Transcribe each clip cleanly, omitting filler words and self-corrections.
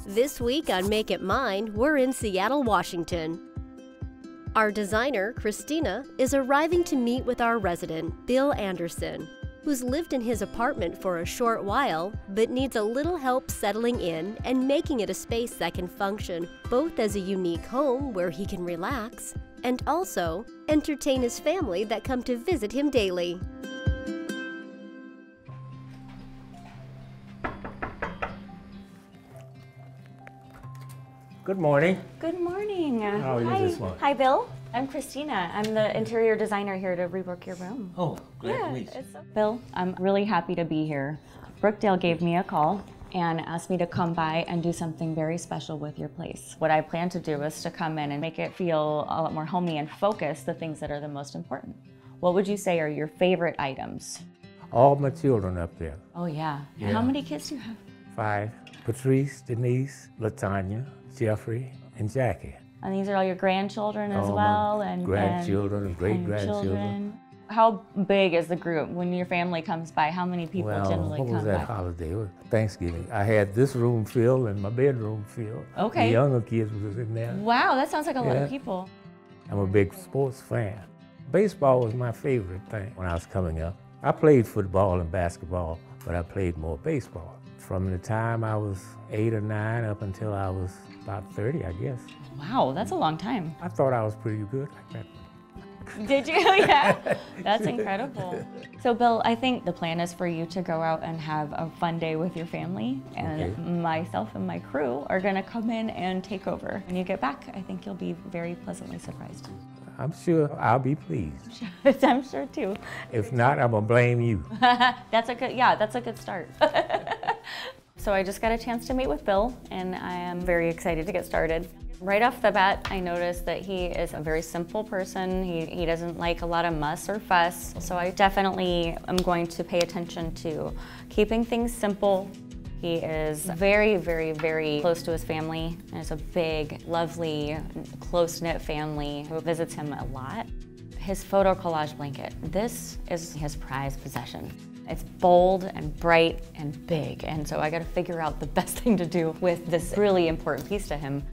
This week on Make It Mine, we're in Seattle, Washington. Our designer, Christina, is arriving to meet with our resident, Bill Anderson, who's lived in his apartment for a short while, but needs a little help settling in and making it a space that can function both as a unique home where he can relax and also entertain his family that come to visit him daily. Good morning. Good morning. How are you this morning? Hi, Bill. I'm Christina. I'm the interior designer here to rework your room. Oh, great to meet you. Bill, I'm really happy to be here. Brookdale gave me a call and asked me to come by and do something very special with your place. What I plan to do is to come in and make it feel a lot more homey and focus the things that are the most important. What would you say are your favorite items? All my children up there. Oh, yeah. Yeah. How many kids do you have? 5. Patrice, Denise, LaTanya, Jeffrey, and Jackie. And these are all your grandchildren as All well? my And grandchildren and great-grandchildren. children. How big is the group? When your family comes by, how many people generally what was come that by? holiday? It was Thanksgiving. I had this room filled and my bedroom filled. Okay. The younger kids was in there. Wow, that sounds like a lot Yeah. of people. I'm a big sports fan. Baseball was my favorite thing when I was coming up. I played football and basketball, but I played more baseball. From the time I was 8 or 9 up until I was about 30, I guess. Wow, that's a long time. I thought I was pretty good like that. Did you? Yeah, that's incredible. So Bill, I think the plan is for you to go out and have a fun day with your family, and Okay. myself and my crew are gonna come in and take over. When you get back, I think you'll be very pleasantly surprised. I'm sure I'll be pleased. I'm sure too. If not, I'm gonna blame you. That's a good start. So I just got a chance to meet with Bill, and I am very excited to get started. Right off the bat, I noticed that he is a very simple person. He doesn't like a lot of muss or fuss. So I definitely am going to pay attention to keeping things simple. He is very, very, very close to his family. There's a big, lovely, close-knit family who visits him a lot. His photo collage blanket, this is his prized possession. It's bold and bright and big, and so I gotta figure out the best thing to do with this really important piece to him.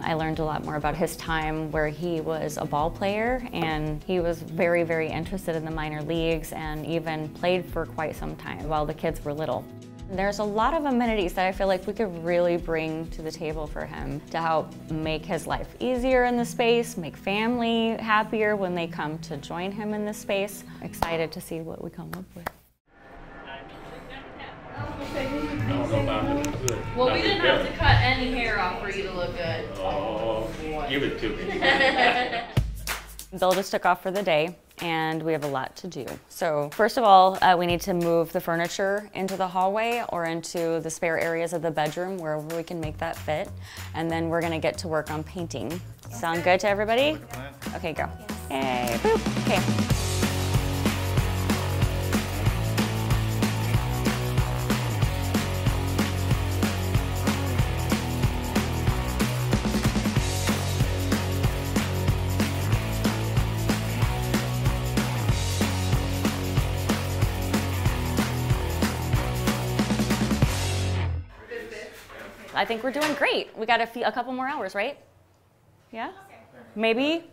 I learned a lot more about his time where he was a ball player, and he was very, very interested in the minor leagues and even played for quite some time while the kids were little. There's a lot of amenities that I feel like we could really bring to the table for him to help make his life easier in the space, make family happier when they come to join him in this space. Excited to see what we come up with. Well, we didn't have to cut any hair off for you to look good. Oh, give it to me. Bill just took off for the day, and we have a lot to do. So first of all, we need to move the furniture into the hallway or into the spare areas of the bedroom, wherever we can make that fit. And then we're gonna get to work on painting. Sound good to everybody? Okay, go. Yay, boop, okay. I think we're doing great. We got a couple more hours, right? Yeah? Maybe?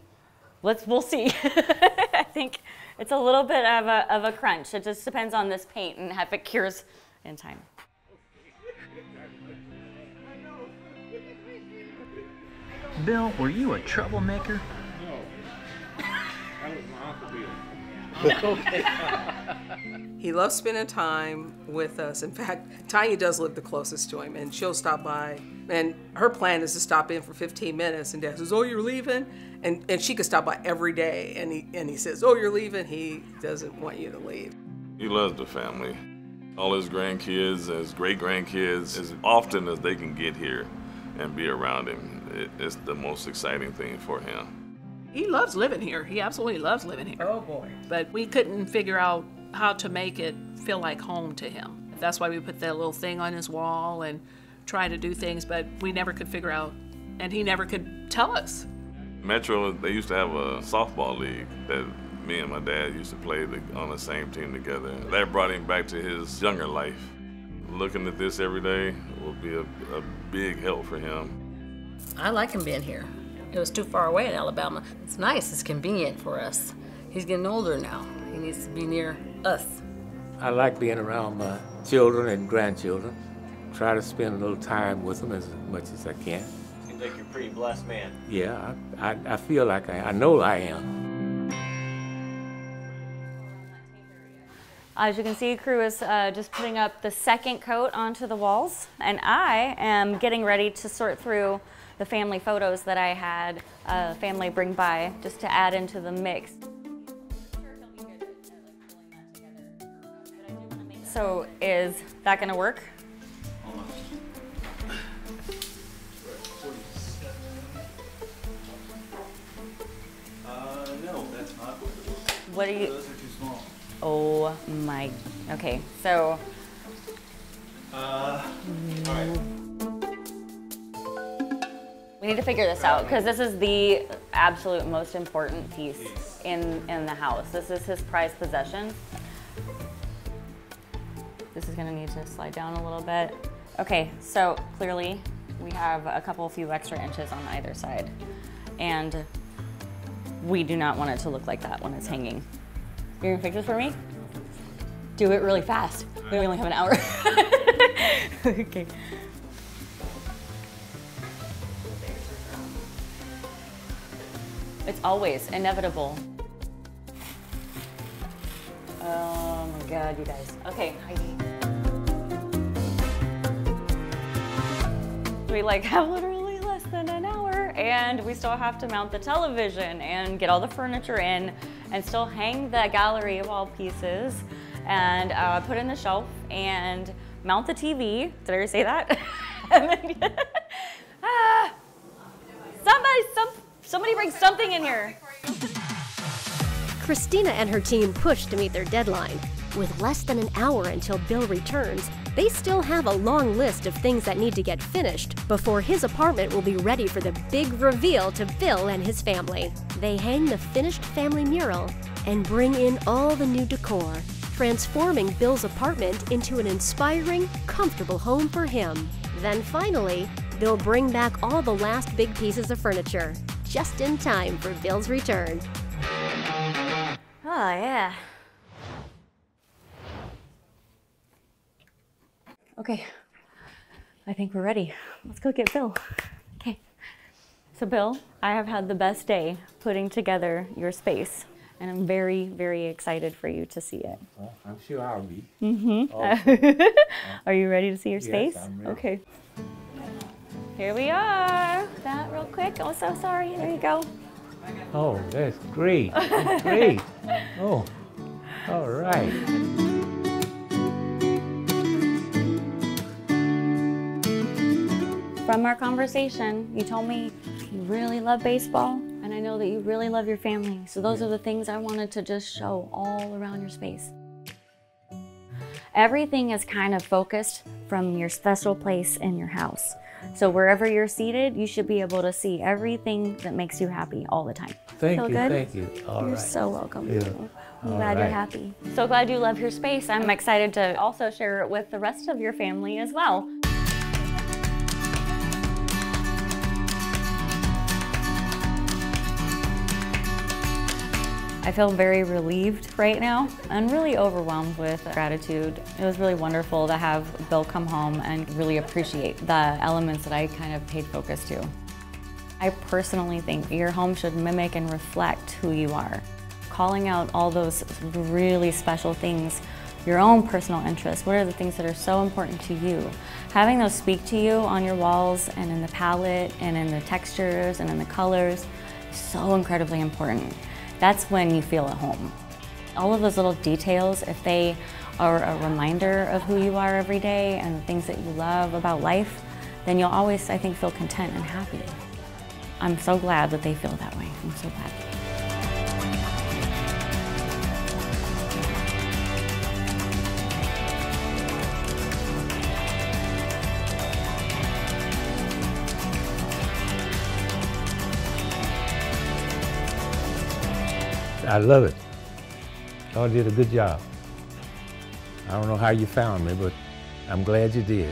We'll see. I think it's a little bit of a crunch. It just depends on this paint and if it cures in time. Bill, were you a troublemaker? No. That was my Uncle Bill. He loves spending time with us. In fact, Tanya does live the closest to him, and she'll stop by. And her plan is to stop in for 15 minutes, and Dad says, "Oh, you're leaving?" And she could stop by every day, and he says, "Oh, you're leaving?" He doesn't want you to leave. He loves the family. All his grandkids, his great-grandkids, as often as they can get here and be around him, it's the most exciting thing for him. He loves living here. He absolutely loves living here. Oh, boy. But we couldn't figure out how to make it feel like home to him. That's why we put that little thing on his wall and try to do things, but we never could figure out, and he never could tell us. Metro, they used to have a softball league that me and my dad used to play on the same team together. That brought him back to his younger life. looking at this every day will be a big help for him. I like him being here. It was too far away in Alabama. It's nice, it's convenient for us. He's getting older now. He needs to be near us. I like being around my children and grandchildren. Try to spend a little time with them as much as I can. Seems like you're a pretty blessed man. Yeah, I feel like I know I am. As you can see, crew is just putting up the second coat onto the walls, and I am getting ready to sort through the family photos that I had family bring by just to add into the mix. So is that gonna work? No, that's not. What are you? Those are too small. Oh my, okay, so. All right. We need to figure this out because this is the absolute most important piece in the house. This is his prized possession. This is gonna need to slide down a little bit. Okay, so clearly we have a few extra inches on either side. And we do not want it to look like that when it's hanging. You're gonna fix this for me? Do it really fast. We only have an hour. Okay. It's always inevitable. Oh my God, you guys. Okay, Heidi. We have literally less than an hour and we still have to mount the television and get all the furniture in and still hang the gallery wall pieces and put in the shelf and mount the TV. Did I already say that? And then, somebody bring something in here. Christina and her team push to meet their deadline. With less than an hour until Bill returns, they still have a long list of things that need to get finished before his apartment will be ready for the big reveal to Bill and his family. They hang the finished family mural and bring in all the new decor, transforming Bill's apartment into an inspiring, comfortable home for him. Then finally, they'll bring back all the last big pieces of furniture, just in time for Bill's return. Oh, yeah. Okay, I think we're ready. Let's go get Bill. Okay. So Bill, I have had the best day putting together your space, and I'm very, very excited for you to see it. Well, I'm sure I'll be. Mm-hmm. Are you ready to see your space? Yes, I'm ready. Okay. Here we are. That real quick. Oh, so sorry. There you go. Oh, that's great. That's great. Oh, all right. From our conversation, you told me you really love baseball, and I know that you really love your family. So those are the things I wanted to just show all around your space. Everything is kind of focused from your special place in your house. So wherever you're seated, you should be able to see everything that makes you happy all the time. Thank Feel you, good? thank you. All You're right. so welcome. Yeah. I'm All glad you're right. happy. So glad you love your space. I'm excited to also share it with the rest of your family as well. I feel very relieved right now and really overwhelmed with gratitude. It was really wonderful to have Bill come home and really appreciate the elements that I kind of paid focus to. I personally think your home should mimic and reflect who you are. Calling out all those really special things, your own personal interests, what are the things that are so important to you? Having those speak to you on your walls and in the palette and in the textures and in the colors is so incredibly important. That's when you feel at home. All of those little details, if they are a reminder of who you are every day and the things that you love about life, then you'll always, I think, feel content and happy. I'm so glad that they feel that way. I'm so glad. I love it. Y'all did a good job. I don't know how you found me, but I'm glad you did.